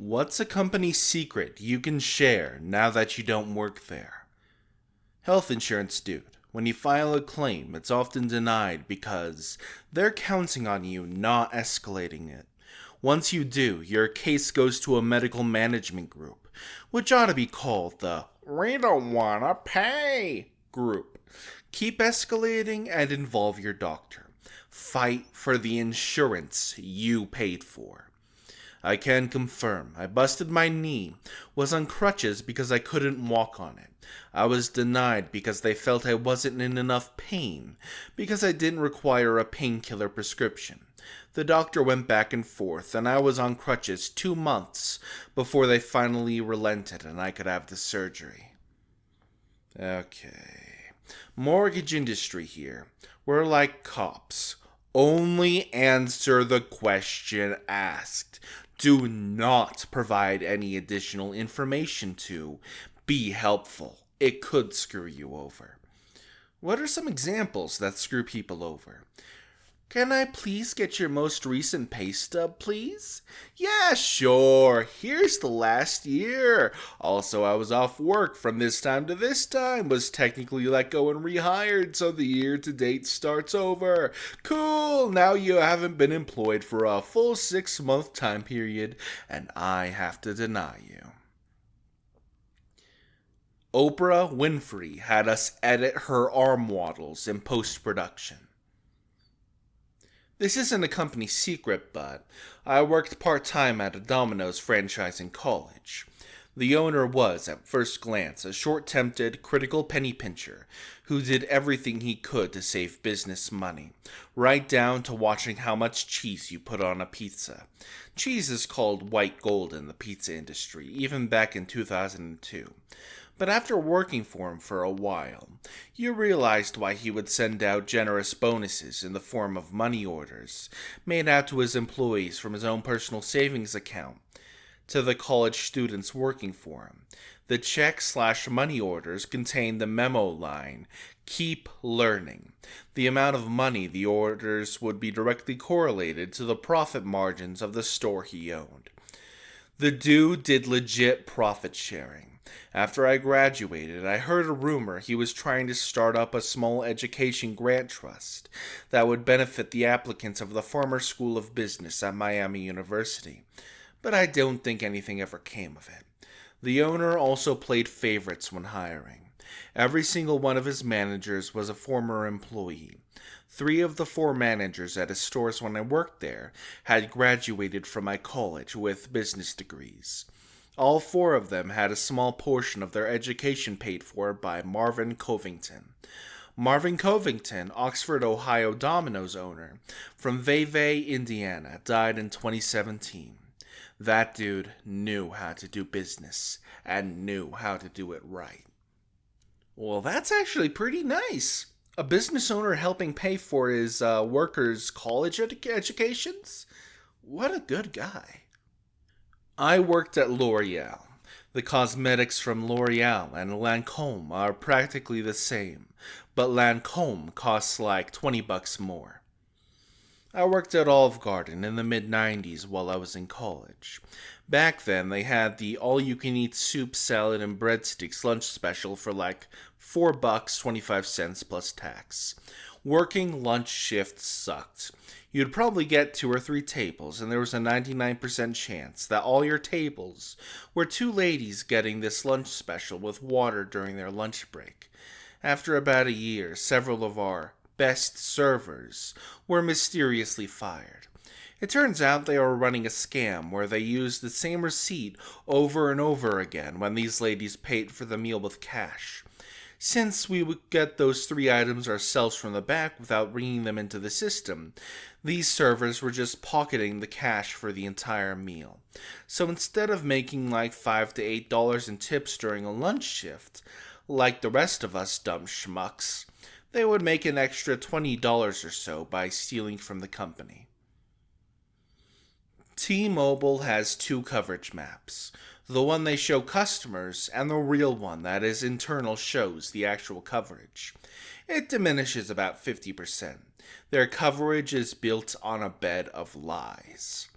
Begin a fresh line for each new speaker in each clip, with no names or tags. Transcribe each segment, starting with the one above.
What's a company secret you can share now that you don't work there? Health insurance dude. When you file a claim, it's often denied because they're counting on you not escalating it. Once you do, your case goes to a medical management group, which ought to be called the "We don't wanna pay" group. Keep escalating and involve your doctor. Fight for the insurance you paid for. I can confirm, I busted my knee, was on crutches because I couldn't walk on it. I was denied because they felt I wasn't in enough pain, because I didn't require a painkiller prescription. The doctor went back and forth, and I was on crutches 2 months before they finally relented and I could have the surgery. Okay. Mortgage industry here. We're like cops. Only answer the question asked. Do not provide any additional information to. Be helpful. It could screw you over. What are some examples that screw people over? Can I please get your most recent pay stub, please? Yeah, sure. Here's the last year. Also, I was off work from this time to this time, was technically let go and rehired, so the year to date starts over. Cool, now you haven't been employed for a full 6-month time period, and I have to deny you. Oprah Winfrey had us edit her arm waddles in post-production. This isn't a company secret, but I worked part-time at a Domino's franchise in college. The owner was, at first glance, a short-tempted, critical penny pincher who did everything he could to save business money, right down to watching how much cheese you put on a pizza. Cheese is called white gold in the pizza industry, even back in 2002. But after working for him for a while, you realized why he would send out generous bonuses in the form of money orders made out to his employees from his own personal savings account to the college students working for him. The check/money orders contained the memo line, "Keep learning." The amount of money the orders would be directly correlated to the profit margins of the store he owned. The dude did legit profit sharing. After I graduated, I heard a rumor he was trying to start up a small education grant trust that would benefit the applicants of the Farmer School of Business at Miami University, but I don't think anything ever came of it. The owner also played favorites when hiring. Every single one of his managers was a former employee. 3 of the 4 managers at his stores when I worked there had graduated from my college with business degrees. All 4 of them had a small portion of their education paid for by Marvin Covington. Marvin Covington, Oxford, Ohio Domino's owner, from Vevey, Indiana, died in 2017. That dude knew how to do business and knew how to do it right. Well, that's actually pretty nice. A business owner helping pay for his workers' college educations? What a good guy. I worked at L'Oreal. The cosmetics from L'Oreal and Lancome are practically the same, but Lancome costs like $20 more. I worked at Olive Garden in the mid-90s while I was in college. Back then, they had the all-you-can-eat soup, salad, and breadsticks lunch special for like $4.25 plus tax. Working lunch shifts sucked. You'd probably get 2 or 3 tables, and there was a 99% chance that all your tables were 2 ladies getting this lunch special with water during their lunch break. After about a year, several of our best servers were mysteriously fired. It turns out they were running a scam where they used the same receipt over and over again when these ladies paid for the meal with cash. Since we would get those 3 items ourselves from the back without bringing them into the system, these servers were just pocketing the cash for the entire meal. So instead of making like $5 to $8 in tips during a lunch shift, like the rest of us dumb schmucks, they would make an extra $20 or so by stealing from the company. T-Mobile has 2 coverage maps. The one they show customers, and the real one that is internal shows the actual coverage. It diminishes about 50%. Their coverage is built on a bed of lies.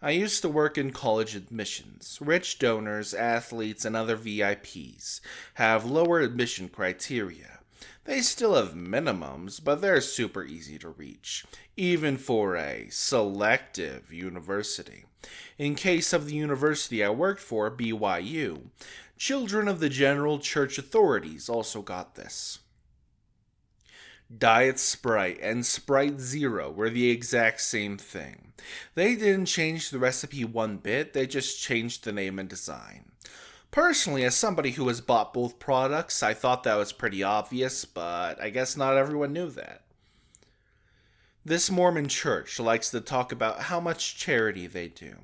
I used to work in college admissions. Rich donors, athletes, and other VIPs have lower admission criteria. They still have minimums, but they're super easy to reach, even for a selective university. In case of the university I worked for, BYU, children of the General Church authorities also got this. Diet Sprite and Sprite Zero were the exact same thing. They didn't change the recipe one bit, they just changed the name and design. Personally, as somebody who has bought both products, I thought that was pretty obvious, but I guess not everyone knew that. This Mormon church likes to talk about how much charity they do,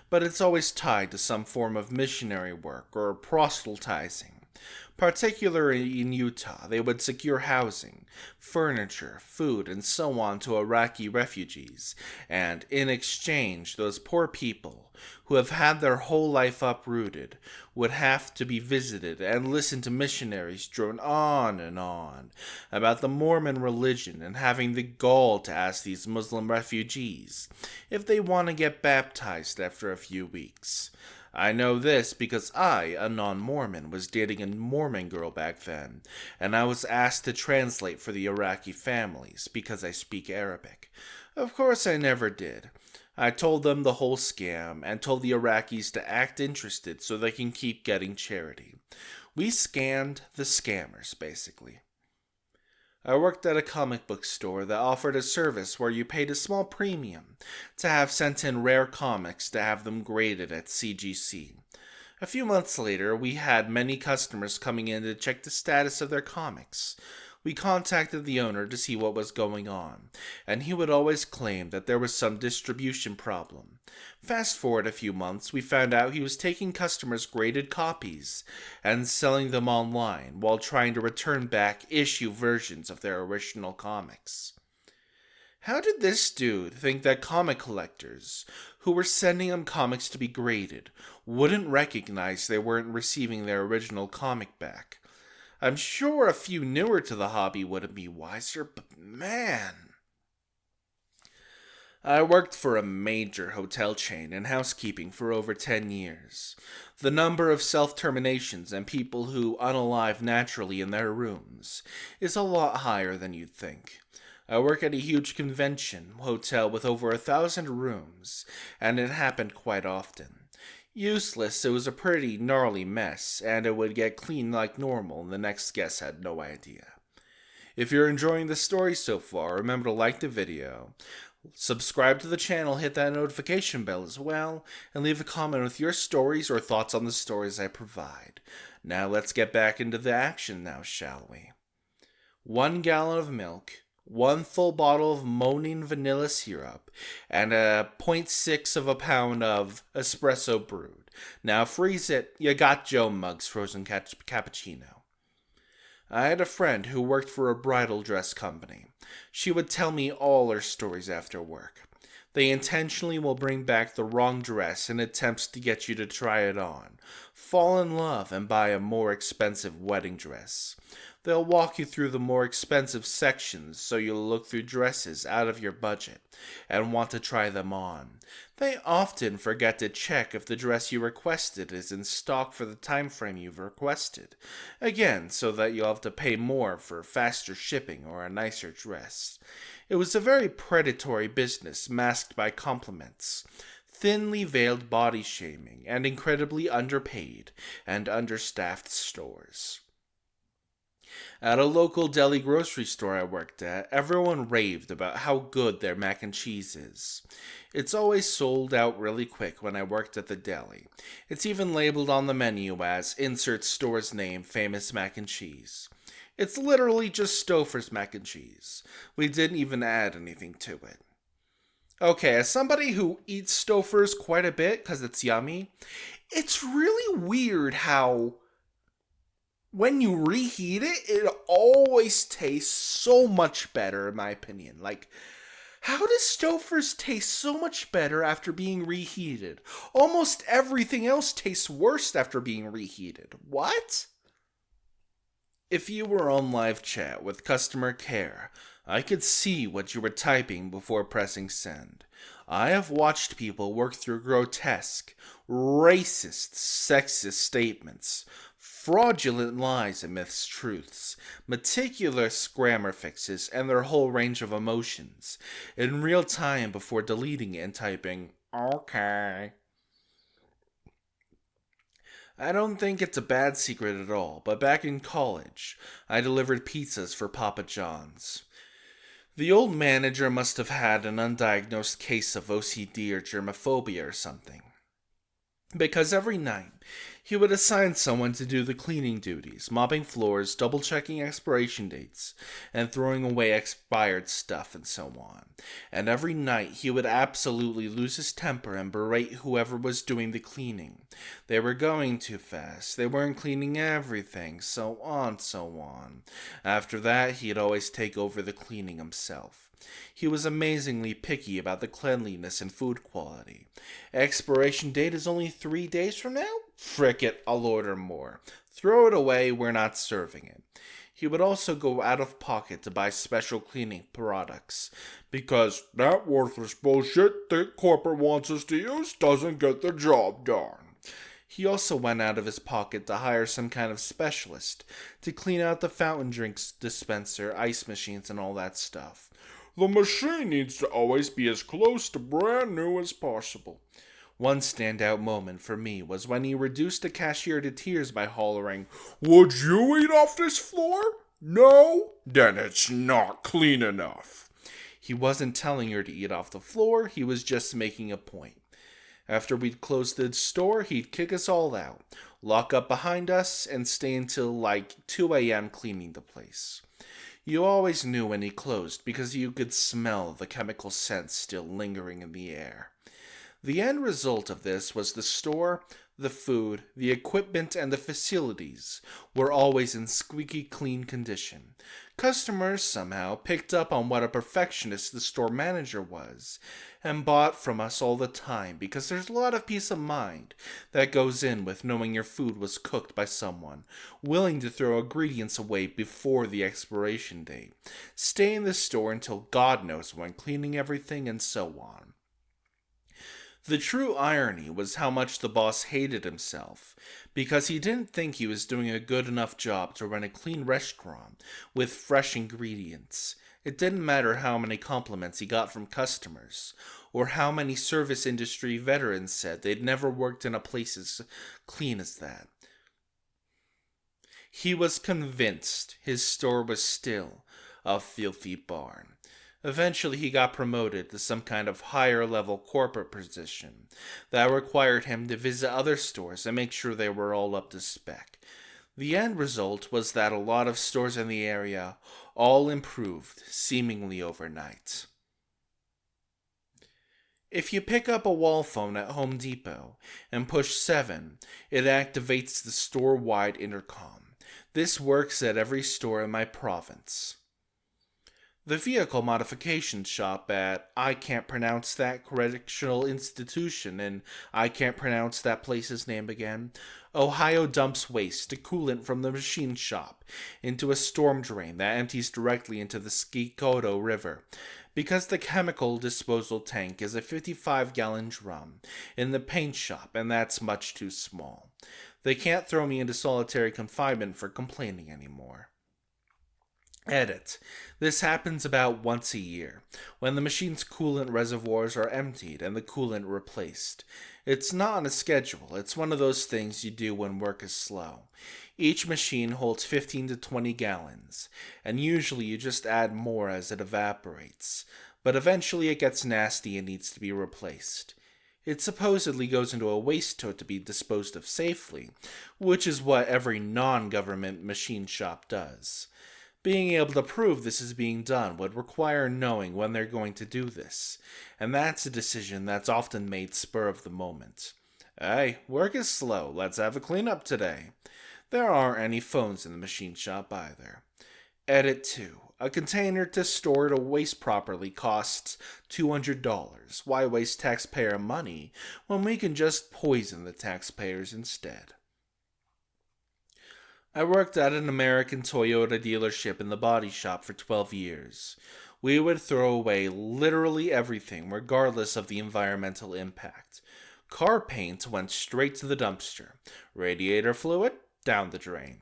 but it's always tied to some form of missionary work or proselytizing. Particularly in Utah, they would secure housing, furniture, food, and so on to Iraqi refugees, and in exchange, those poor people, who have had their whole life uprooted, would have to be visited and listen to missionaries drone on and on about the Mormon religion and having the gall to ask these Muslim refugees if they want to get baptized after a few weeks. I know this because I, a non-Mormon, was dating a Mormon girl back then, and I was asked to translate for the Iraqi families because I speak Arabic. Of course I never did. I told them the whole scam and told the Iraqis to act interested so they can keep getting charity. We scanned the scammers, basically. I worked at a comic book store that offered a service where you paid a small premium to have sent in rare comics to have them graded at CGC. A few months later, we had many customers coming in to check the status of their comics. We contacted the owner to see what was going on, and he would always claim that there was some distribution problem. Fast forward a few months, we found out he was taking customers' graded copies and selling them online while trying to return back issue versions of their original comics. How did this dude think that comic collectors, who were sending him comics to be graded, wouldn't recognize they weren't receiving their original comic back? I'm sure a few newer to the hobby wouldn't be wiser, but man. I worked for a major hotel chain in housekeeping for over 10 years. The number of self-terminations and people who unalive naturally in their rooms is a lot higher than you'd think. I work at a huge convention hotel with over 1,000 rooms, and it happened quite often. Useless, it was a pretty gnarly mess, and it would get cleaned like normal, and the next guest had no idea. If you're enjoying the story so far, remember to like the video, subscribe to the channel, hit that notification bell as well, and leave a comment with your stories or thoughts on the stories I provide. Now let's get back into the action now, shall we? 1 gallon of milk, 1 full bottle of moaning vanilla syrup, and a 0.6 of a pound of espresso brewed. Now freeze it, you got Joe Muggs frozen cappuccino. I had a friend who worked for a bridal dress company. She would tell me all her stories after work. They intentionally will bring back the wrong dress in attempts to get you to try it on, fall in love, and buy a more expensive wedding dress. They'll walk you through the more expensive sections so you'll look through dresses out of your budget and want to try them on. They often forget to check if the dress you requested is in stock for the time frame you've requested. Again, so that you'll have to pay more for faster shipping or a nicer dress. It was a very predatory business masked by compliments, thinly veiled body shaming, and incredibly underpaid and understaffed stores. At a local deli grocery store I worked at, everyone raved about how good their mac and cheese is. It's always sold out really quick when I worked at the deli. It's even labeled on the menu as insert store's name, famous mac and cheese. It's literally just Stouffer's mac and cheese. We didn't even add anything to it. Okay, as somebody who eats Stouffer's quite a bit because it's yummy, it's really weird how when you reheat it, it always tastes so much better, in my opinion. Like, how does Stouffer's taste so much better after being reheated? Almost everything else tastes worse after being reheated. What? If you were on live chat with customer care, I could see what you were typing before pressing send. I have watched people work through grotesque, racist, sexist statements, fraudulent lies and mistruths, meticulous grammar fixes, and their whole range of emotions in real time before deleting it and typing, okay. I don't think it's a bad secret at all, but back in college, I delivered pizzas for Papa John's. The old manager must have had an undiagnosed case of OCD or germophobia or something, because every night he would assign someone to do the cleaning duties, mopping floors, double checking expiration dates, and throwing away expired stuff and so on. And every night he would absolutely lose his temper and berate whoever was doing the cleaning. They were going too fast, they weren't cleaning everything, so on, so on. After that, he'd always take over the cleaning himself. He was amazingly picky about the cleanliness and food quality. Expiration date is only 3 days from now? Frick it, I'll order more. Throw it away, we're not serving it. He would also go out of pocket to buy special cleaning products, because that worthless bullshit that corporate wants us to use doesn't get the job done. He also went out of his pocket to hire some kind of specialist to clean out the fountain drinks dispenser, ice machines, and all that stuff. The machine needs to always be as close to brand new as possible. One standout moment for me was when he reduced the cashier to tears by hollering, "Would you eat off this floor? No? Then it's not clean enough." He wasn't telling her to eat off the floor, he was just making a point. After we'd closed the store, he'd kick us all out, lock up behind us, and stay until like 2 a.m. cleaning the place. You always knew when he closed because you could smell the chemical scent still lingering in the air. The end result of this was the store, the food, the equipment, and the facilities were always in squeaky clean condition. Customers somehow picked up on what a perfectionist the store manager was and bought from us all the time, because there's a lot of peace of mind that goes in with knowing your food was cooked by someone willing to throw ingredients away before the expiration date, stay in the store until God knows when, cleaning everything, and so on. The true irony was how much the boss hated himself, because he didn't think he was doing a good enough job to run a clean restaurant with fresh ingredients. It didn't matter how many compliments he got from customers, or how many service industry veterans said they'd never worked in a place as clean as that. He was convinced his store was still a filthy barn. Eventually, he got promoted to some kind of higher-level corporate position that required him to visit other stores and make sure they were all up to spec. The end result was that a lot of stores in the area all improved, seemingly overnight. If you pick up a wall phone at Home Depot and push 7, it activates the store-wide intercom. This works at every store in my province. The vehicle modification shop at I can't pronounce that correctional institution, and I can't pronounce that place's name again, Ohio dumps waste to coolant from the machine shop into a storm drain that empties directly into the Skikoto River, because the chemical disposal tank is a 55-gallon drum in the paint shop, and that's much too small. They can't throw me into solitary confinement for complaining anymore. Edit. This happens about once a year, when the machine's coolant reservoirs are emptied and the coolant replaced. It's not on a schedule, it's one of those things you do when work is slow. Each machine holds 15 to 20 gallons, and usually you just add more as it evaporates, but eventually it gets nasty and needs to be replaced. It supposedly goes into a waste tote to be disposed of safely, which is what every non-government machine shop does. Being able to prove this is being done would require knowing when they're going to do this, and that's a decision that's often made spur of the moment. Hey, work is slow, let's have a cleanup today. There aren't any phones in the machine shop either. Edit 2. A container to store the waste properly costs $200. Why waste taxpayer money when we can just poison the taxpayers instead? I worked at an American Toyota dealership in the body shop for 12 years. We would throw away literally everything, regardless of the environmental impact. Car paint went straight to the dumpster. Radiator fluid? Down the drain.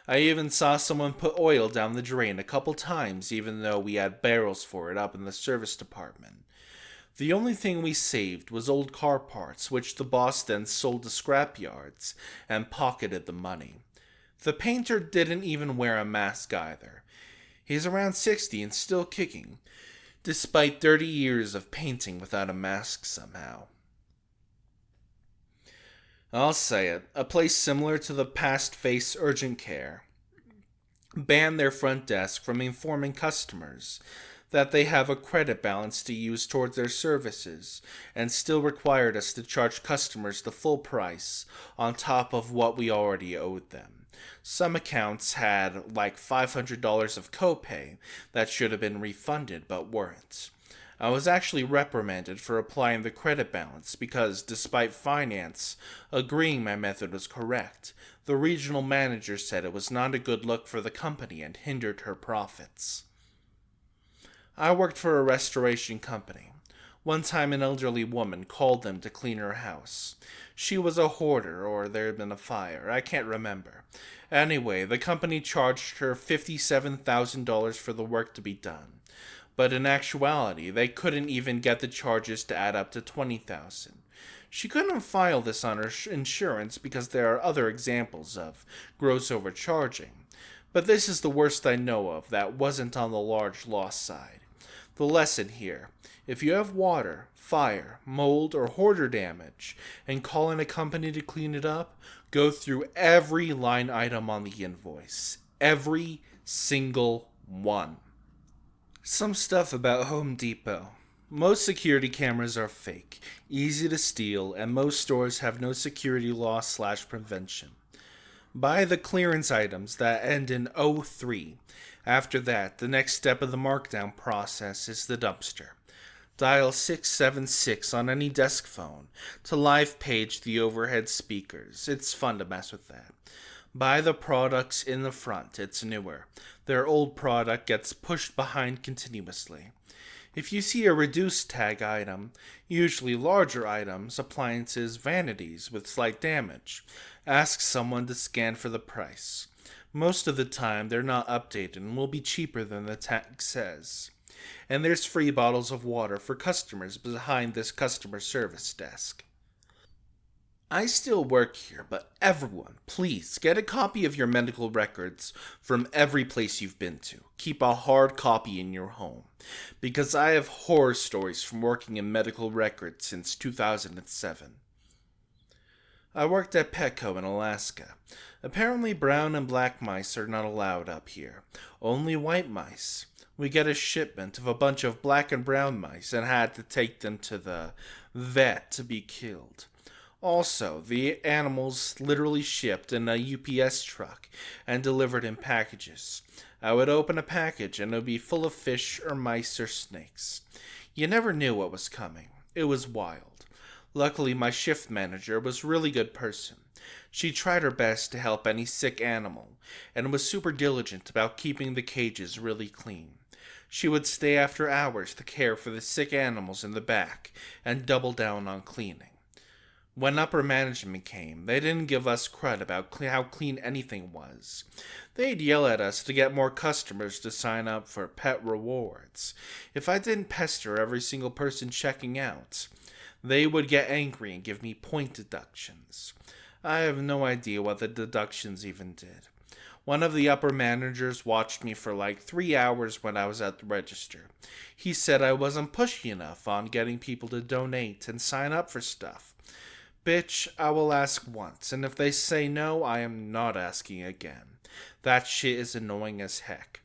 I even saw someone put oil down the drain a couple times, even though we had barrels for it up in the service department. The only thing we saved was old car parts, which the boss then sold to scrap yards and pocketed the money. The painter didn't even wear a mask either. He's around 60 and still kicking, despite 30 years of painting without a mask somehow. I'll say it, a place similar to the past face urgent care banned their front desk from informing customers that they have a credit balance to use towards their services, and still required us to charge customers the full price on top of what we already owed them. Some accounts had like $500 of copay that should have been refunded but weren't. I was actually reprimanded for applying the credit balance because, despite finance agreeing my method was correct, the regional manager said it was not a good look for the company and hindered her profits. I worked for a restoration company. One time an elderly woman called them to clean her house. She was a hoarder, or there had been a fire, I can't remember. Anyway, the company charged her $57,000 for the work to be done. But in actuality, they couldn't even get the charges to add up to $20,000. She couldn't file this on her insurance because there are other examples of gross overcharging. But this is the worst I know of that wasn't on the large loss side. The lesson here: if you have water, fire, mold, or hoarder damage, and call in a company to clean it up, go through every line item on the invoice. Every single one. Some stuff about Home Depot. Most security cameras are fake, easy to steal, and most stores have no security law/prevention. Buy the clearance items that end in O3. After that, the next step of the markdown process is the dumpster. Dial 676 on any desk phone to live page the overhead speakers. It's fun to mess with that. Buy the products in the front, it's newer. Their old product gets pushed behind continuously. If you see a reduced tag item, usually larger items, appliances, vanities with slight damage, ask someone to scan for the price. Most of the time they're not updated and will be cheaper than the tag says. And there's free bottles of water for customers behind this customer service desk. I still work here, but everyone, please get a copy of your medical records from every place you've been to. Keep a hard copy in your home, because I have horror stories from working in medical records since 2007. I worked at Petco in Alaska. Apparently brown and black mice are not allowed up here, only white mice. We get a shipment of a bunch of black and brown mice and had to take them to the vet to be killed. Also, the animals literally shipped in a UPS truck and delivered in packages. I would open a package and it would be full of fish or mice or snakes. You never knew what was coming. It was wild. Luckily, my shift manager was a really good person. She tried her best to help any sick animal and was super diligent about keeping the cages really clean. She would stay after hours to care for the sick animals in the back and double down on cleaning. When upper management came, they didn't give us crud about how clean anything was. They'd yell at us to get more customers to sign up for pet rewards. If I didn't pester every single person checking out, they would get angry and give me point deductions. I have no idea what the deductions even did. One of the upper managers watched me for like 3 hours when I was at the register. He said I wasn't pushy enough on getting people to donate and sign up for stuff. Bitch, I will ask once, and if they say no, I am not asking again. That shit is annoying as heck.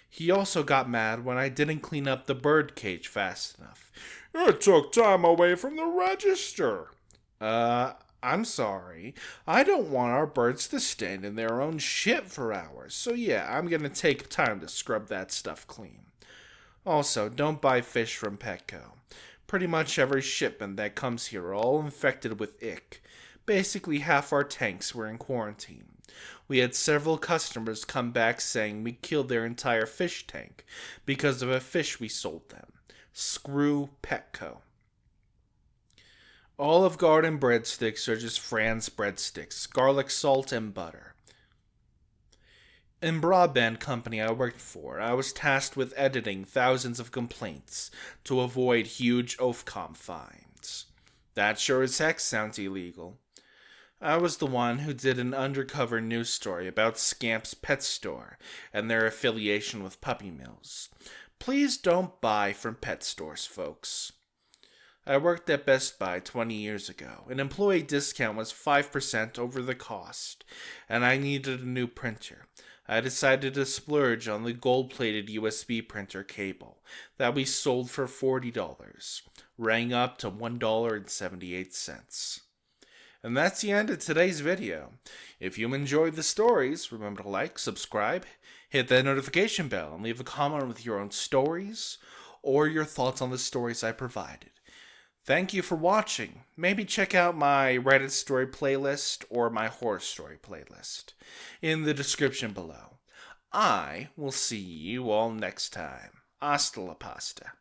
He also got mad when I didn't clean up the bird cage fast enough. It took time away from the register. I'm sorry. I don't want our birds to stand in their own shit for hours, so yeah, I'm gonna take time to scrub that stuff clean. Also, don't buy fish from Petco. Pretty much every shipment that comes here are all infected with ick. Basically, half our tanks were in quarantine. We had several customers come back saying we killed their entire fish tank because of a fish we sold them. Screw Petco. Olive Garden breadsticks are just Fran's breadsticks, garlic salt and butter. In broadband company I worked for, I was tasked with editing thousands of complaints to avoid huge Ofcom fines. That sure as heck sounds illegal. I was the one who did an undercover news story about Scamp's Pet Store and their affiliation with puppy mills. Please don't buy from pet stores, folks. I worked at Best Buy 20 years ago. An employee discount was 5% over the cost, and I needed a new printer. I decided to splurge on the gold-plated USB printer cable that we sold for $40, rang up to $1.78. And that's the end of today's video. If you enjoyed the stories, remember to like, subscribe, hit that notification bell, and leave a comment with your own stories or your thoughts on the stories I provided. Thank you for watching. Maybe check out my Reddit story playlist or my horror story playlist in the description below. I will see you all next time. Hasta la pasta.